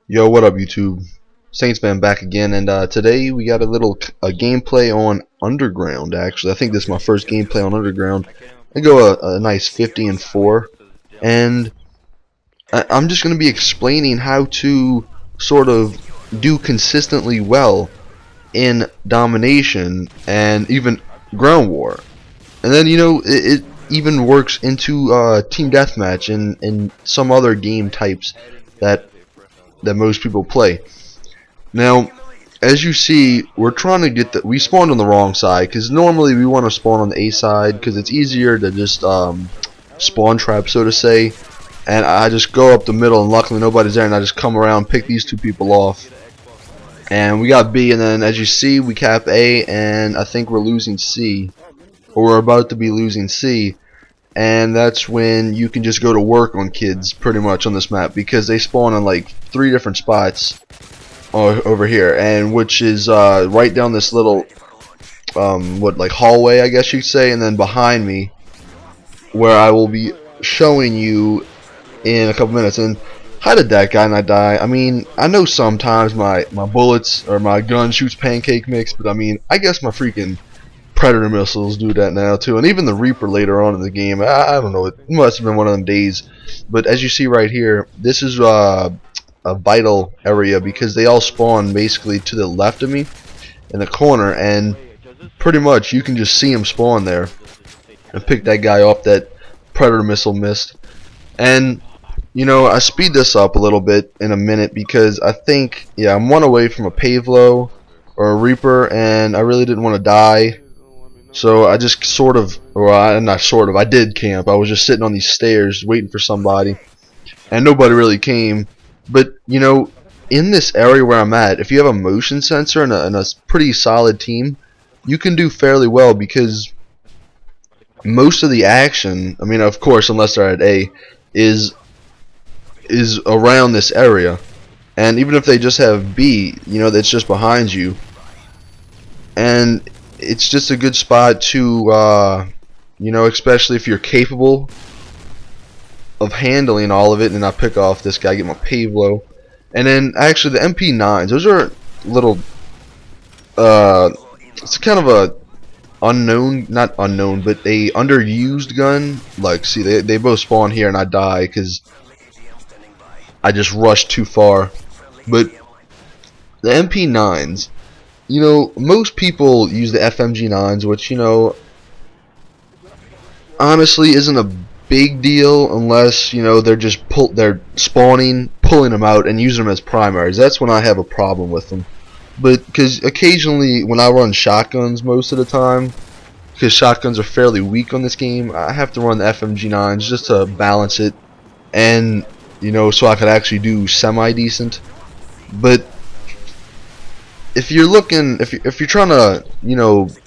Yo, what up, YouTube? Saintsman back again, and today we got a gameplay on Underground. Actually, I think this is my first gameplay on Underground. I go a nice 50-4, and I'm just going to be explaining how to sort of do consistently well in domination and even ground war. And then it even works into team deathmatch and some other game types that most people play. Now, as you see, we're trying to get we spawned on the wrong side, because normally we want to spawn on the A side because it's easier to just spawn trap, so to say. And I just go up the middle, and luckily nobody's there, and I just come around, pick these two people off, and we got B. And then as you see, we cap A, and I think we're losing C, or we're about to be losing C. And that's when you can just go to work on kids pretty much on this map, because they spawn on like 3 different spots over here, and which is right down this little like hallway, I guess you'd say, and then behind me, where I will be showing you in a couple minutes. And how did that guy not die? I mean, I know sometimes my bullets or my gun shoots pancake mix, but I mean, I guess my freaking Predator missiles do that now too, and even the Reaper later on in the game. I don't know, it must have been one of them days. But as you see right here, this is a vital area, because they all spawn basically to the left of me in the corner, and pretty much you can just see them spawn there and pick that guy off that Predator missile missed. And I speed this up a little bit in a minute, because I think, yeah, I'm one away from a Pavlo or a Reaper, and I really didn't want to die. So I just I did camp. I was just sitting on these stairs waiting for somebody, and nobody really came. But in this area where I'm at, if you have a motion sensor and a pretty solid team, you can do fairly well, because most of the action, I mean, of course, unless they're at A, is around this area. And even if they just have B, that's just behind you. And it's just a good spot to, especially if you're capable of handling all of it. And I pick off this guy, get my Pavlo. And then, actually, the MP9s, those are little, it's kind of a not unknown, but a underused gun. Like, see, they both spawn here, and I die, because I just rushed too far. But the MP9s, most people use the FMG9s, which, honestly isn't a big deal unless, they're spawning, pulling them out, and using them as primaries. That's when I have a problem with them. But, because occasionally, when I run shotguns most of the time, because shotguns are fairly weak on this game, I have to run the FMG9s just to balance it, and, so I could actually do semi-decent. But if you're looking, if you're trying to,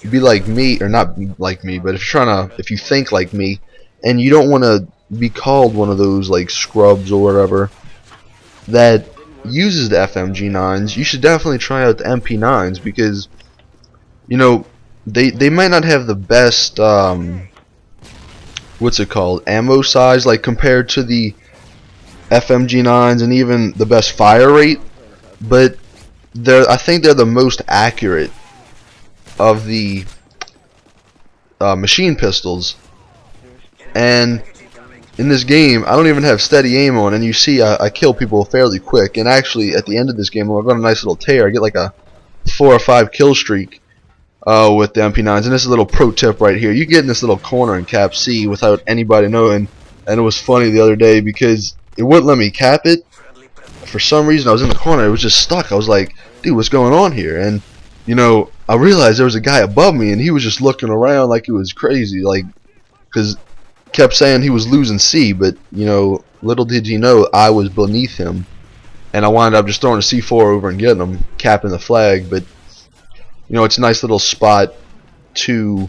be like me, or not be like me, but if you think like me, and you don't want to be called one of those like scrubs or whatever that uses the FMG9s, you should definitely try out the MP9s, because they might not have the best what's it called, ammo size, like compared to the FMG9s, and even the best fire rate, but I think they're the most accurate of the machine pistols. And in this game, I don't even have steady aim on, and you see I kill people fairly quick. And actually, at the end of this game, I've got a nice little tear. I get like a 4 or 5 kill streak with the MP9s. And this is a little pro tip right here: you get in this little corner in cap C without anybody knowing. And it was funny the other day, because it wouldn't let me cap it. For some reason, I was in the corner, it was just stuck. I was like, dude, what's going on here? And I realized there was a guy above me, and he was just looking around like it was crazy, like, because kept saying he was losing C, but little did he know I was beneath him, and I wound up just throwing a C4 over and getting him, capping the flag. But it's a nice little spot to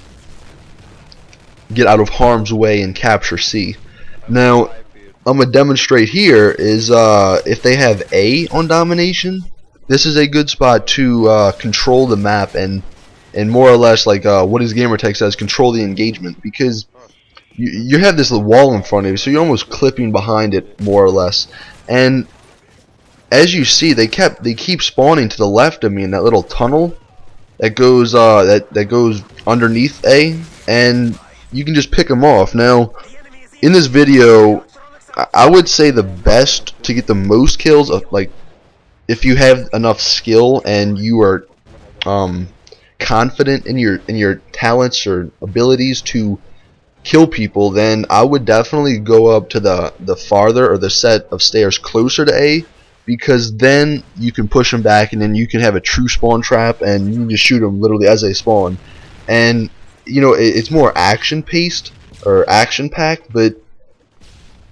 get out of harm's way and capture C. Now, I'm gonna demonstrate here is if they have A on domination, this is a good spot to control the map and more or less, like what his gamertag says, control the engagement, because you have this wall in front of you, so you're almost clipping behind it more or less. And as you see, they keep spawning to the left of me in that little tunnel that goes that goes underneath A, and you can just pick them off. Now, in this video, I would say the best to get the most kills, like if you have enough skill and you are confident in your talents or abilities to kill people, then I would definitely go up to the farther or the set of stairs closer to A, because then you can push them back, and then you can have a true spawn trap, and you can just shoot them literally as they spawn. And you know, it's more action paced or action packed, but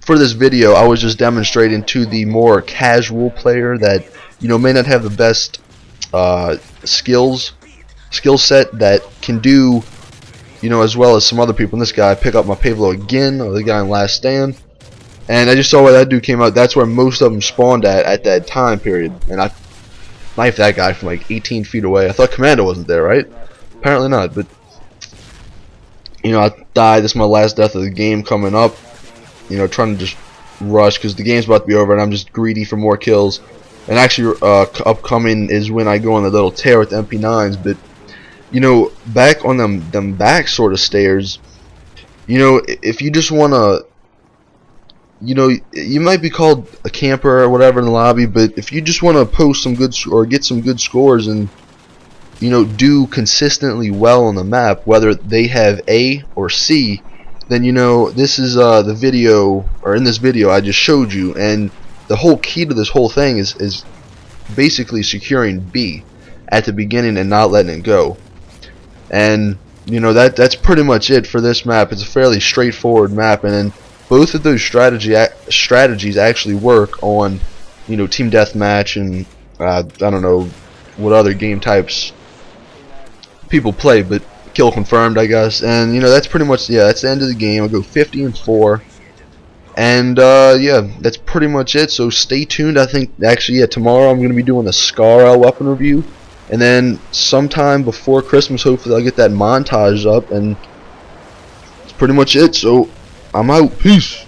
for this video I was just demonstrating to the more casual player that, you know, may not have the best skill set that can do, you know, as well as some other people. And this guy, pick up my Pavlo again, or the guy in Last Stand, and I just saw where that dude came out. That's where most of them spawned at that time period, and I knifed that guy from like 18 feet away. I thought Commando wasn't there, right? Apparently not. But you know, I died. This is my last death of the game coming up. You know, trying to just rush because the game's about to be over, and I'm just greedy for more kills. And actually, upcoming is when I go on the little tear with the MP9s. But you know, back on them back sort of stairs, you know, if you just wanna, you know, you might be called a camper or whatever in the lobby, but if you just want to post some good or get some good scores and, you know, do consistently well on the map, whether they have A or C, then, you know, this is the video, or in this video I just showed you, and the whole key to this whole thing is basically securing B at the beginning and not letting it go. And you know, that's pretty much it for this map. It's a fairly straightforward map, and then both of those strategies actually work on, you know, team deathmatch and I don't know what other game types people play, but kill confirmed, I guess. And you know, that's pretty much, yeah, that's the end of the game. I'll go 50-4, and yeah, that's pretty much it. So stay tuned. I think actually, yeah, tomorrow I'm gonna be doing a Scar weapon review, and then sometime before Christmas, hopefully I'll get that montage up, and that's pretty much it. So I'm out. Peace.